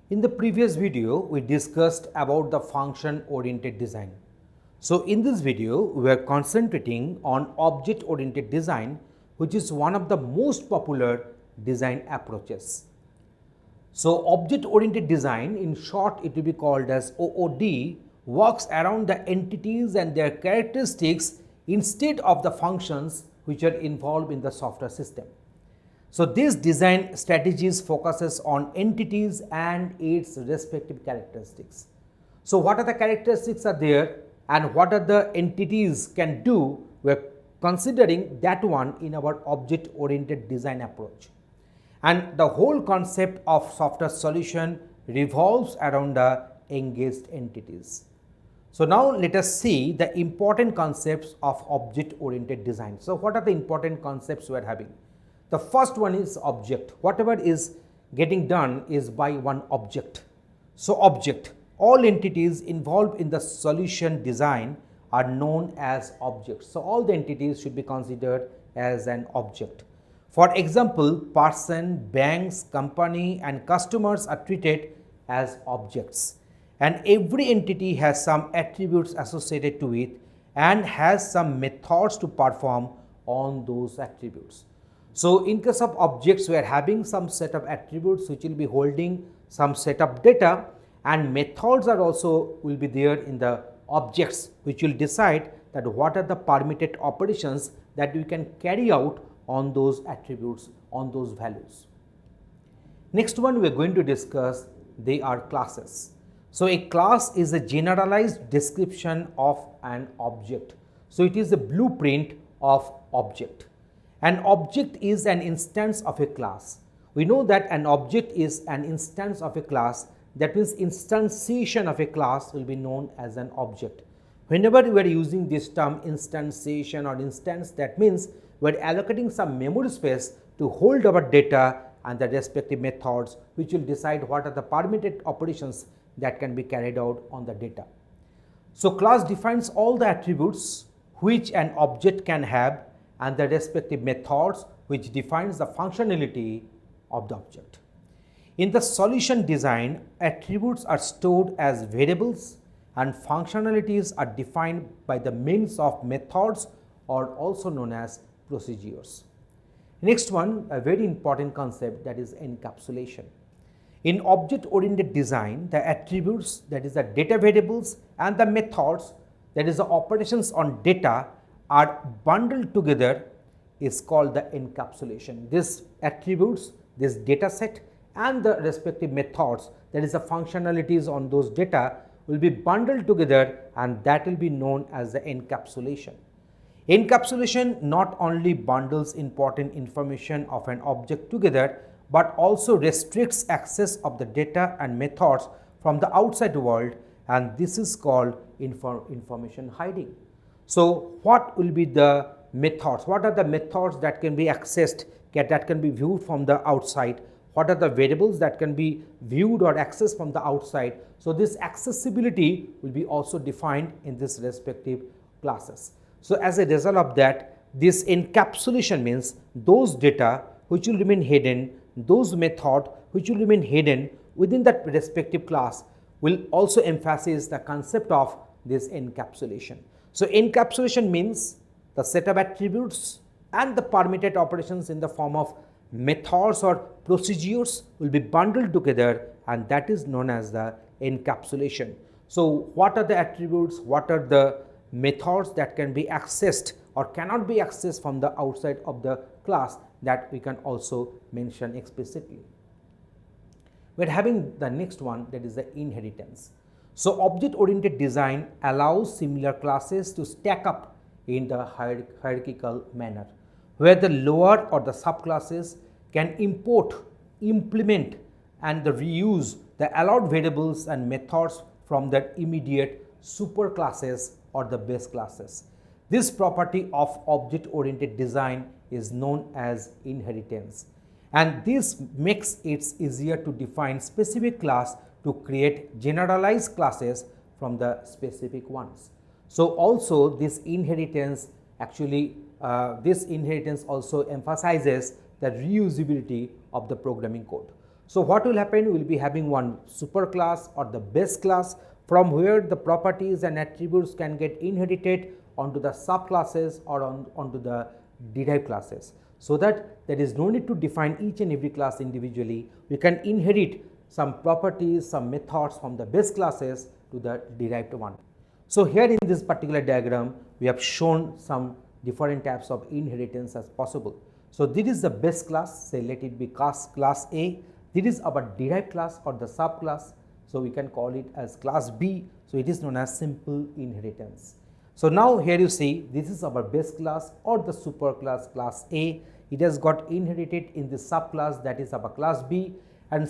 In the previous video, we discussed about the function-oriented design. So, in this video, we are concentrating on object-oriented design, which is one of the most popular design approaches. So, object-oriented design, in short it will be called as OOD, works around the entities and their characteristics instead of the functions which are involved in the software system. So, this design strategies focuses on entities and its respective characteristics. So, what are the characteristics are there and what are the entities can do, we are considering that one in our object oriented design approach. And the whole concept of software solution revolves around the engaged entities. So, now let us see the important concepts of object oriented design. So, what are the important concepts we are having? The first one is object. Whatever is getting done is by one object. So, object, all entities involved in the solution design are known as objects. So, all the entities should be considered as an object. For example, person, banks, company and customers are treated as objects, and every entity has some attributes associated to it and has some methods to perform on those attributes. So, in case of objects, we are having some set of attributes which will be holding some set of data, and methods are also will be there in the objects which will decide that what are the permitted operations that we can carry out on those attributes, on those values. Next one we are going to discuss, they are classes. So, a class is a generalized description of an object. So, it is a blueprint of object. An object is an instance of a class. We know that an object is an instance of a class, that means instantiation of a class will be known as an object. Whenever we are using this term instantiation or instance, that means we are allocating some memory space to hold our data and the respective methods which will decide what are the permitted operations that can be carried out on the data. So, class defines all the attributes which an object can have and the respective methods which defines the functionality of the object. In the solution design, attributes are stored as variables and functionalities are defined by the means of methods or also known as procedures. Next one, a very important concept, that is encapsulation. In object oriented design, the attributes, that is the data variables, and the methods, that is the operations on data, are bundled together, is called the encapsulation. These attributes, this data set and the respective methods, that is the functionalities on those data, will be bundled together, and that will be known as the encapsulation. Encapsulation not only bundles important information of an object together, but also restricts access of the data and methods from the outside world, and this is called information hiding. So, what will be the methods? What are the methods that can be accessed, that can be viewed from the outside? What are the variables that can be viewed or accessed from the outside? So, this accessibility will be also defined in this respective classes. So, as a result of that, this encapsulation means those data which will remain hidden, those method which will remain hidden within that respective class will also emphasize the concept of this encapsulation. So, encapsulation means the set of attributes and the permitted operations in the form of methods or procedures will be bundled together, and that is known as the encapsulation. So, what are the attributes, what are the methods that can be accessed or cannot be accessed from the outside of the class, that we can also mention explicitly. We are having the next one, that is the inheritance. So, object oriented design allows similar classes to stack up in the hierarchical manner, where the lower or the subclasses can import, implement and the reuse the allowed variables and methods from their immediate superclasses or the base classes. This property of object oriented design is known as inheritance, and this makes it easier to define specific class to create generalized classes from the specific ones. So, also this inheritance actually this inheritance also emphasizes the reusability of the programming code. So what will happen? We will be having one superclass or the base class from where the properties and attributes can get inherited onto the subclasses or onto the derived classes, so that there is no need to define each and every class individually. We can inherit some properties, some methods from the base classes to the derived one. So here in this particular diagram, we have shown some different types of inheritance as possible. So this is the base class, say let it be class A. This is our derived class or the subclass, so we can call it as class B. So it is known as simple inheritance. So now here you see this is our base class or the superclass class A. It has got inherited in the subclass, that is our class B, and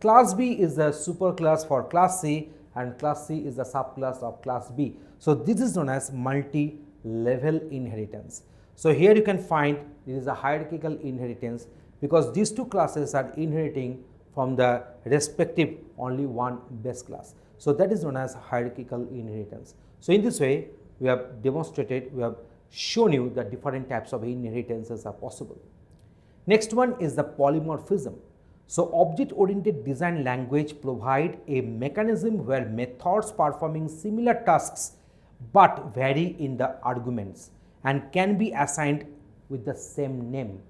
class B is the superclass for class C, and class C is the subclass of class B. So this is known as multi-level inheritance. So here you can find this is a hierarchical inheritance because these two classes are inheriting from the respective only one base class. So that is known as hierarchical inheritance. So in this way, we have demonstrated, we have shown you that different types of inheritances are possible. Next one is the polymorphism. So object-oriented design language provide a mechanism where methods performing similar tasks but vary in the arguments and can be assigned with the same name.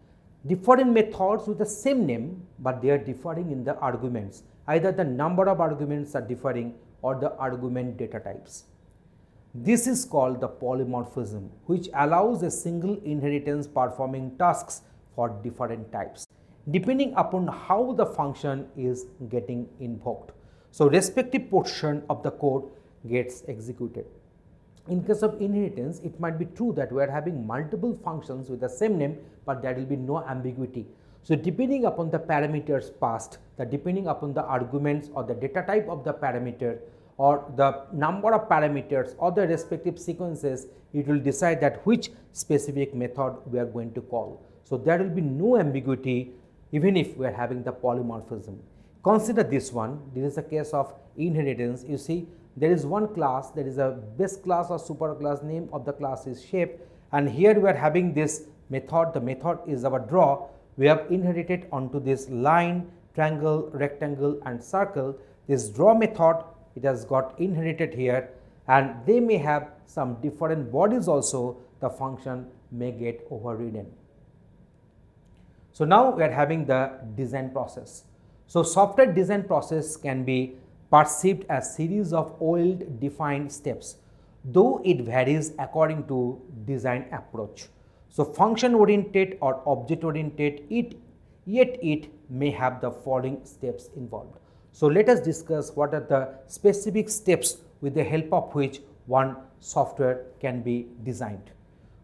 Different methods with the same name, but they are differing in the arguments. Either the number of arguments are differing or the argument data types. This is called the polymorphism, which allows a single inheritance performing tasks for different types, depending upon how the function is getting invoked. So respective portion of the code gets executed. In case of inheritance, it might be true that we are having multiple functions with the same name, but there will be no ambiguity. So depending upon the parameters passed, depending upon the arguments or the data type of the parameter or the number of parameters or the respective sequences, it will decide that which specific method we are going to call. So there will be no ambiguity even if we are having the polymorphism. Consider this one. This is a case of inheritance. You see, there is one class, there is a base class or superclass, name of the class is shape, and here we are having this method. The method is our draw. We have inherited onto this line, triangle, rectangle and circle. This draw method, it has got inherited here, and they may have some different bodies also. The function may get overridden. So now we are having the design process. So software design process can be perceived as series of old defined steps, though it varies according to design approach. So function oriented or object oriented, yet it may have the following steps involved. So let us discuss what are the specific steps with the help of which one software can be designed.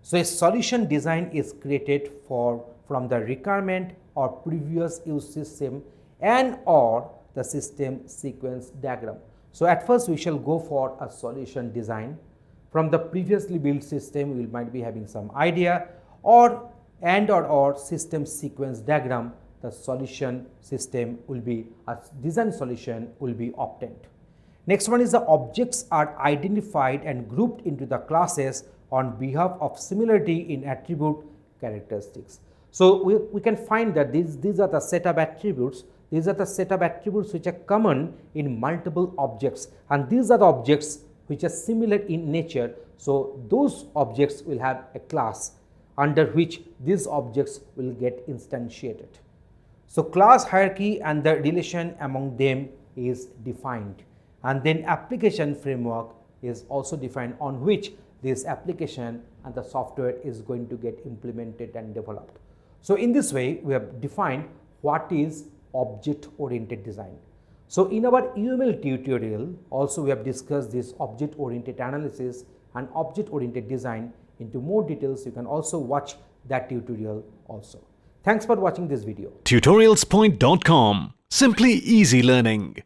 So a solution design is created from the requirement or previous use system and or the system sequence diagram. So at first we shall go for a solution design. From the previously built system, we might be having some idea, or system sequence diagram, the solution system will be, a design solution will be obtained. Next one is the objects are identified and grouped into the classes on behalf of similarity in attribute characteristics. So we can find that these are the set of attributes. These are the set of attributes which are common in multiple objects, and these are the objects which are similar in nature. So those objects will have a class under which these objects will get instantiated. So class hierarchy and the relation among them is defined, and then application framework is also defined on which this application and the software is going to get implemented and developed. So in this way, we have defined what is object-oriented design. So in our UML tutorial, also we have discussed this object-oriented analysis and object-oriented design into more details. You can also watch that tutorial also. Thanks for watching this video. Tutorialspoint.com. Simply easy learning.